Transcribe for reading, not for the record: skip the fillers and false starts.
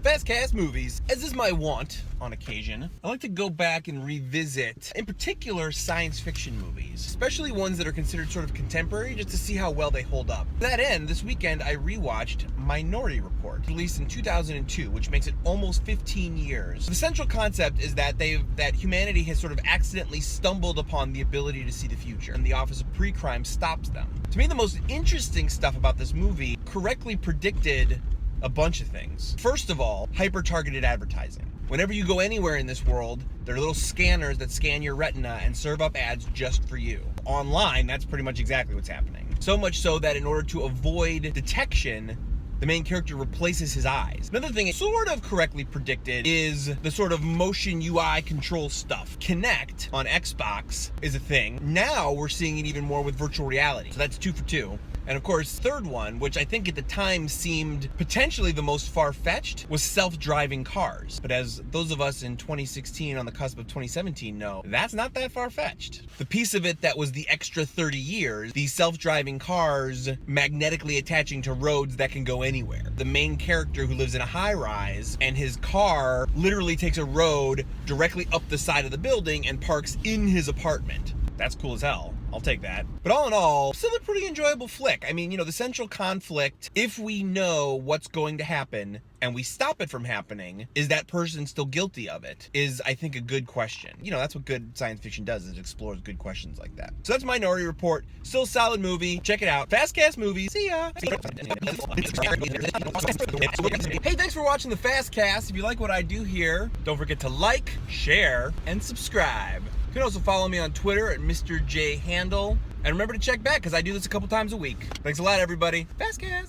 FastCast movies. As is my wont on occasion, I like to go back and revisit, in particular, science fiction movies, especially ones that are considered sort of contemporary, just to see how well they hold up. To that end, this weekend I rewatched Minority Report, released in 2002, which makes it almost 15 years. The central concept is that humanity has sort of accidentally stumbled upon the ability to see the future, and the Office of Pre-Crime stops them. To me, the most interesting stuff about this movie correctly predicted a bunch of things. First of all, hyper-targeted advertising. Whenever you go anywhere in this world, there are little scanners that scan your retina and serve up ads just for you. Online, that's pretty much exactly what's happening. So much so that in order to avoid detection, the main character replaces his eyes. Another thing sort of correctly predicted is the sort of motion UI control stuff. Kinect on Xbox is a thing. Now we're seeing it even more with virtual reality. So that's 2 for 2. And of course, third one, which I think at the time seemed potentially the most far-fetched, was self-driving cars. But as those of us in 2016 on the cusp of 2017 know, that's not that far-fetched. The piece of it that was the extra 30 years, these self-driving cars magnetically attaching to roads that can go anywhere. The main character who lives in a high-rise, and his car literally takes a road directly up the side of the building and parks in his apartment. That's cool as hell. I'll take that. But all in all, still a pretty enjoyable flick. I mean, the central conflict, if we know what's going to happen and we stop it from happening, is that person still guilty of it? Is, I think, a good question. That's what good science fiction does, is it explores good questions like that. So that's Minority Report. Still a solid movie. Check it out. FastCast movies. See ya. Hey, thanks for watching the FastCast. If you like what I do here, don't forget to like, share, and subscribe. You can also follow me on Twitter at Mr. J Handle. And remember to check back, because I do this a couple times a week. Thanks a lot, everybody. FastCast.